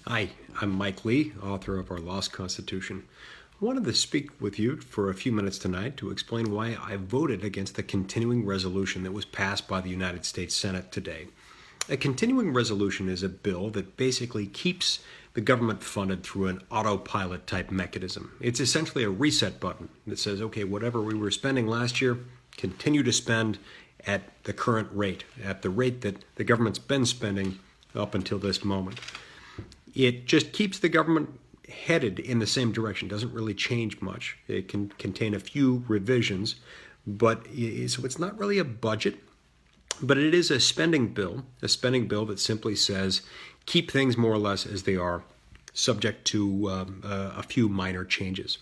Hi, I'm Mike Lee, author of Our Lost Constitution. I wanted to speak with you for a few minutes tonight to explain why I voted against the continuing resolution that was passed by the United States Senate today. A continuing resolution is a bill that basically keeps the government funded through an autopilot type mechanism. It's essentially a reset button that says, okay, whatever we were spending last year, continue to spend at the current rate, at the rate that the government's been spending up until this moment. It just keeps the government headed in the same direction, doesn't really change much. It can contain a few revisions, but so it's not really a budget, but it is a spending bill that simply says keep things more or less as they are, subject to a few minor changes.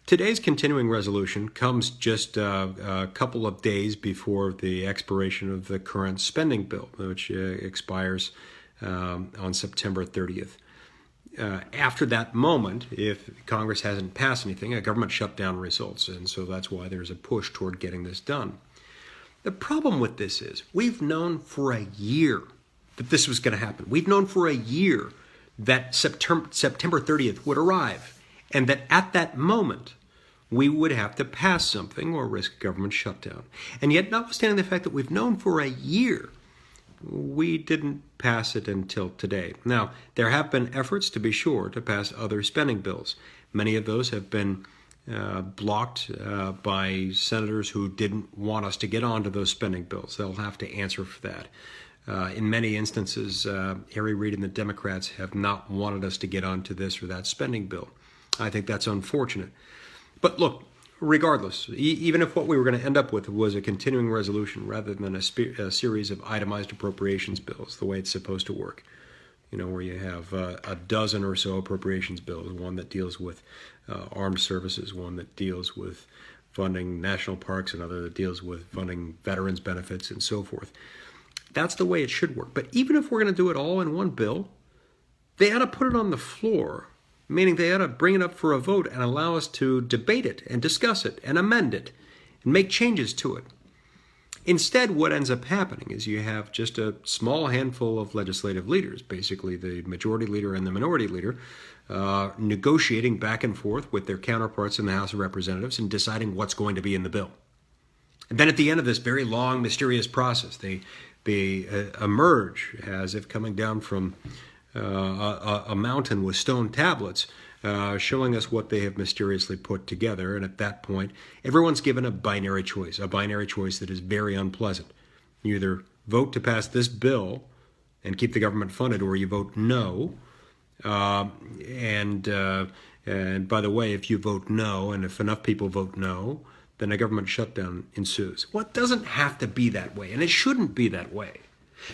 Today's continuing resolution comes just a couple of days before the expiration of the current spending bill, which expires on September 30th. After that moment, if Congress hasn't passed anything, a government shutdown results, and so that's why there's a push toward getting this done. The problem with this is we've known for a year that this was going to happen. We've known for a year that September 30th would arrive, and that at that moment we would have to pass something or risk government shutdown. And yet, notwithstanding the fact that we've known for a year, we didn't pass it until today. Now, there have been efforts, to be sure, to pass other spending bills. Many of those have been blocked by senators who didn't want us to get onto those spending bills. They'll have to answer for that. In many instances, Harry Reid and the Democrats have not wanted us to get onto this or that spending bill. I think that's unfortunate. But look, regardless, even if what we were going to end up with was a continuing resolution rather than a series of itemized appropriations bills, the way it's supposed to work, where you have a dozen or so appropriations bills, one that deals with armed services, one that deals with funding national parks, another that deals with funding veterans benefits and so forth. That's the way it should work. But even if we're going to do it all in one bill, they ought to put it on the floor, meaning they ought to bring it up for a vote and allow us to debate it and discuss it and amend it and make changes to it. Instead, what ends up happening is you have just a small handful of legislative leaders, basically the majority leader and the minority leader, negotiating back and forth with their counterparts in the House of Representatives and deciding what's going to be in the bill. And then at the end of this very long, mysterious process, they emerge as if coming down from a mountain with stone tablets, showing us what they have mysteriously put together. And at that point, everyone's given a binary choice that is very unpleasant. You either vote to pass this bill and keep the government funded, or you vote no. And by the way, if you vote no, and if enough people vote no, then a government shutdown ensues. Well, it doesn't have to be that way, and it shouldn't be that way.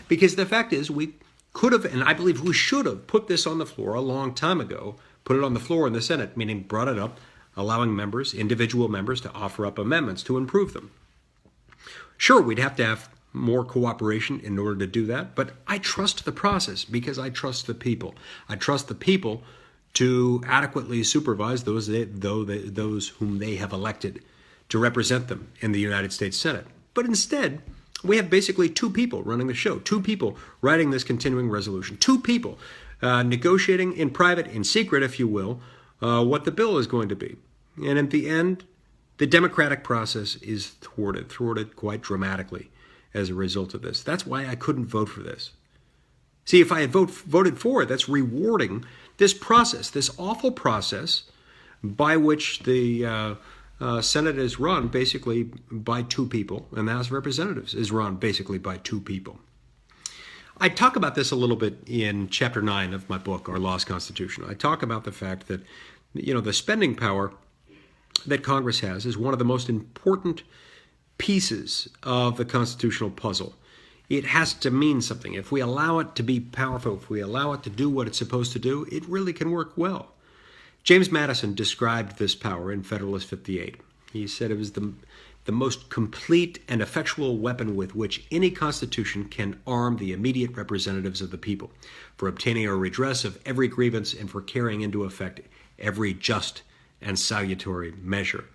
Because the fact is, we could have, and I believe we should have, put this on the floor a long time ago, put it on the floor in the Senate, meaning brought it up, allowing members, individual members, to offer up amendments to improve them. Sure, we'd have to have more cooperation in order to do that, but I trust the process because I trust the people. I trust the people to adequately supervise those whom they have elected to represent them in the United States Senate. But instead, we have basically two people running the show, two people writing this continuing resolution, two people negotiating in private, in secret, if you will, what the bill is going to be. And at the end, the democratic process is thwarted quite dramatically as a result of this. That's why I couldn't vote for this. See, if I had voted for it, that's rewarding this process, this awful process by which the Senate is run basically by two people, and the House of Representatives is run basically by two people. I talk about this a little bit in Chapter 9 of my book, Our Lost Constitution. I talk about the fact that, the spending power that Congress has is one of the most important pieces of the constitutional puzzle. It has to mean something. If we allow it to be powerful, if we allow it to do what it's supposed to do, it really can work well. James Madison described this power in Federalist 58. He said it was the most complete and effectual weapon with which any constitution can arm the immediate representatives of the people for obtaining a redress of every grievance and for carrying into effect every just and salutary measure.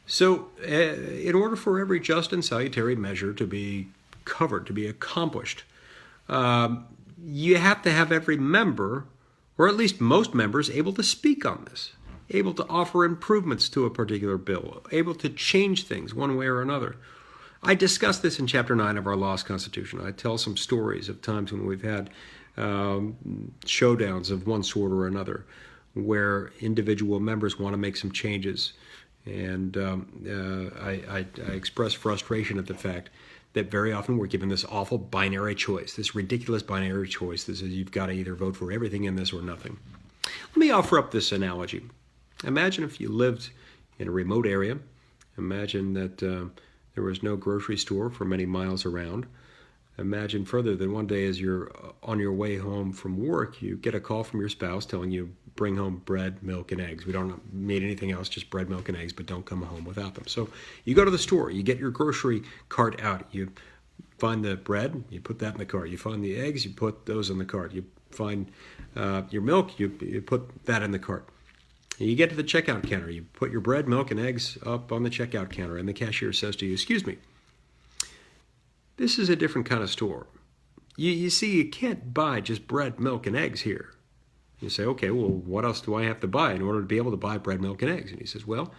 So in order for every just and salutary measure to be covered, to be accomplished, you have to have every member, or at least most members, able to speak on this, able to offer improvements to a particular bill, able to change things one way or another. I discuss this in Chapter 9 of our Lost Constitution. I tell some stories of times when we've had showdowns of one sort or another, where individual members want to make some changes. And I express frustration at the fact that very often we're given this awful binary choice, this ridiculous binary choice that says you've got to either vote for everything in this or nothing. Let me offer up this analogy. Imagine if you lived in a remote area. Imagine that there was no grocery store for many miles around. Imagine further that one day as you're on your way home from work, you get a call from your spouse telling you, bring home bread, milk, and eggs. We don't need anything else, just bread, milk, and eggs, but don't come home without them. So you go to the store, you get your grocery cart out, you find the bread, you put that in the cart. You find the eggs, you put those in the cart. You find your milk, you put that in the cart. You get to the checkout counter, you put your bread, milk, and eggs up on the checkout counter, and the cashier says to you, excuse me, this is a different kind of store. You see, you can't buy just bread, milk, and eggs here. You say, okay, well, what else do I have to buy in order to be able to buy bread, milk, and eggs? And he says, well,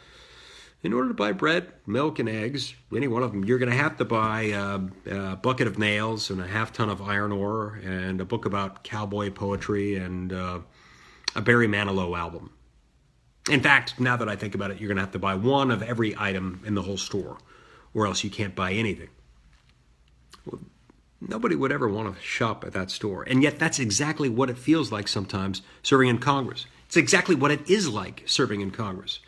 in order to buy bread, milk, and eggs, any one of them, you're going to have to buy a bucket of nails and a half ton of iron ore and a book about cowboy poetry and a Barry Manilow album. In fact, now that I think about it, you're going to have to buy one of every item in the whole store, or else you can't buy anything. Well, nobody would ever want to shop at that store. And yet that's exactly what it feels like sometimes serving in Congress. It's exactly what it is like serving in Congress.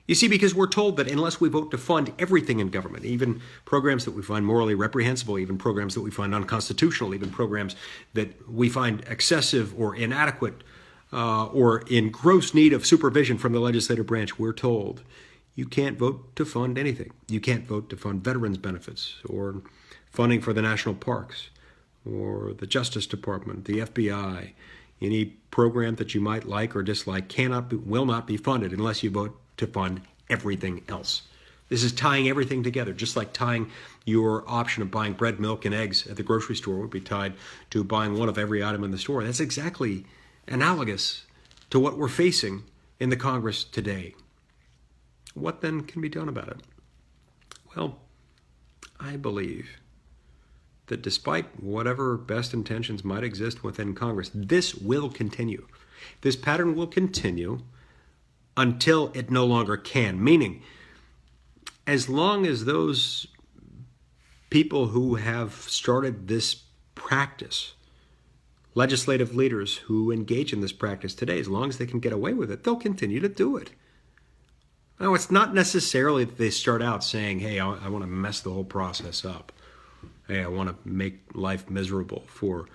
You see, because we're told that unless we vote to fund everything in government, even programs that we find morally reprehensible, even programs that we find unconstitutional, even programs that we find excessive or inadequate or in gross need of supervision from the legislative branch, we're told you can't vote to fund anything. You can't vote to fund veterans benefits or funding for the national parks or the Justice Department, the FBI. Any program that you might like or dislike will not be funded unless you vote to fund everything else. This is tying everything together, just like tying your option of buying bread, milk, and eggs at the grocery store would be tied to buying one of every item in the store. That's exactly analogous to what we're facing in the Congress today. What then can be done about it? Well, I believe that despite whatever best intentions might exist within Congress, this will continue. This pattern will continue until it no longer can. Meaning, as long as those people who have started this practice, legislative leaders who engage in this practice today, as long as they can get away with it, they'll continue to do it. Now, it's not necessarily that they start out saying, hey, I want to mess the whole process up. Hey, I want to make life miserable for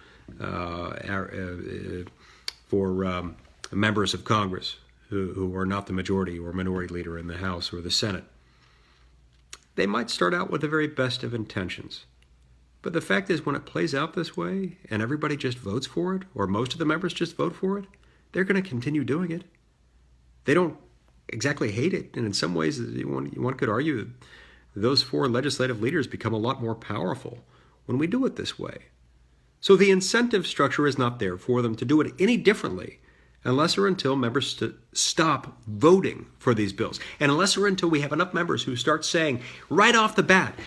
members of Congress who are not the majority or minority leader in the House or the Senate. They might start out with the very best of intentions. But the fact is, when it plays out this way and everybody just votes for it, or most of the members just vote for it, they're going to continue doing it. They don't exactly hate it. And in some ways, one could argue that those four legislative leaders become a lot more powerful when we do it this way. So the incentive structure is not there for them to do it any differently unless or until members stop voting for these bills. And unless or until we have enough members who start saying right off the bat,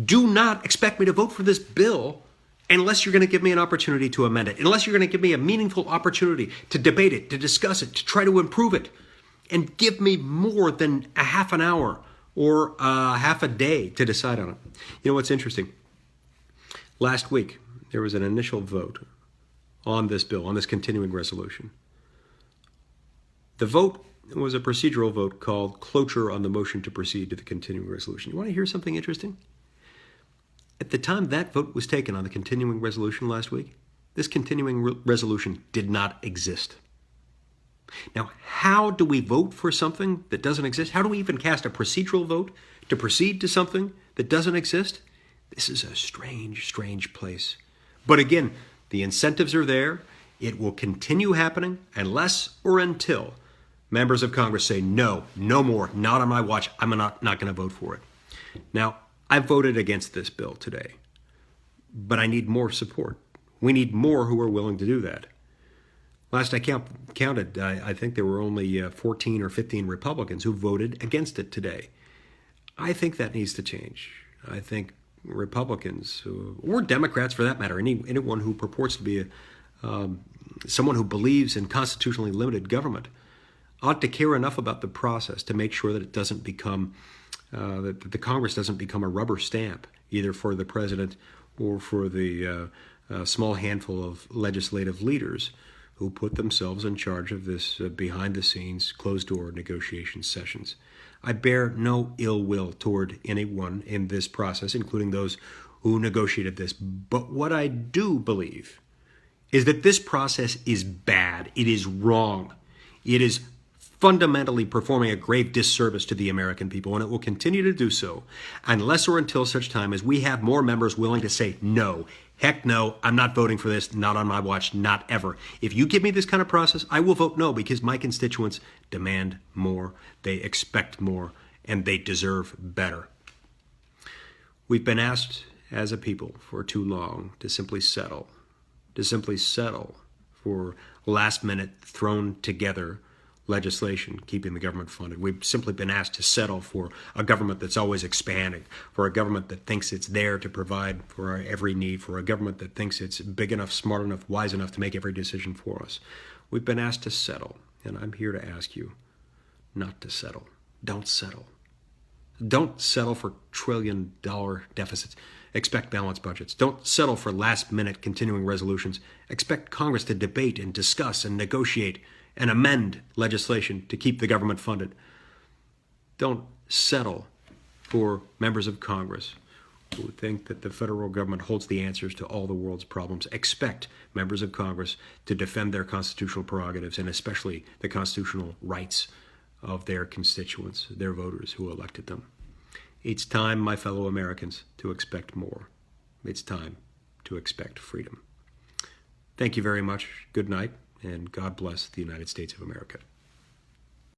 do not expect me to vote for this bill unless you're going to give me an opportunity to amend it, unless you're going to give me a meaningful opportunity to debate it, to discuss it, to try to improve it, and give me more than a half an hour or half a day to decide on it. You know what's interesting? Last week, there was an initial vote on this bill, on this continuing resolution. The vote was a procedural vote called cloture on the motion to proceed to the continuing resolution. You want to hear something interesting? At the time that vote was taken on the continuing resolution last week, this continuing resolution did not exist. Now, how do we vote for something that doesn't exist? How do we even cast a procedural vote to proceed to something that doesn't exist? This is a strange, strange place. But again, the incentives are there. It will continue happening unless or until members of Congress say, no more, not on my watch. I'm not going to vote for it. Now, I voted against this bill today, but I need more support. We need more who are willing to do that. Last I counted, I think there were only 14 or 15 Republicans who voted against it today. I think that needs to change. I think Republicans, or Democrats for that matter, anyone who purports to be someone who believes in constitutionally limited government, ought to care enough about the process to make sure that it doesn't become, that the Congress doesn't become a rubber stamp, either for the president or for the small handful of legislative leaders who put themselves in charge of this behind-the-scenes, closed-door negotiation sessions. I bear no ill will toward anyone in this process, including those who negotiated this. But what I do believe is that this process is bad. It is wrong. It is fundamentally performing a grave disservice to the American people, and it will continue to do so unless or until such time as we have more members willing to say no. Heck no, I'm not voting for this, not on my watch, not ever. If you give me this kind of process, I will vote no, because my constituents demand more, they expect more, and they deserve better. We've been asked as a people for too long to simply settle for last-minute, thrown-together legislation keeping the government funded. We've simply been asked to settle for a government that's always expanding, for a government that thinks it's there to provide for our every need, for a government that thinks it's big enough, smart enough, wise enough to make every decision for us. We've been asked to settle, and I'm here to ask you not to settle. Don't settle. Don't settle for trillion-dollar deficits. Expect balanced budgets. Don't settle for last-minute continuing resolutions. Expect Congress to debate and discuss and negotiate and amend legislation to keep the government funded. Don't settle for members of Congress who think that the federal government holds the answers to all the world's problems. Expect members of Congress to defend their constitutional prerogatives, and especially the constitutional rights of their constituents, their voters who elected them. It's time, my fellow Americans, to expect more. It's time to expect freedom. Thank you very much. Good night, and God bless the United States of America.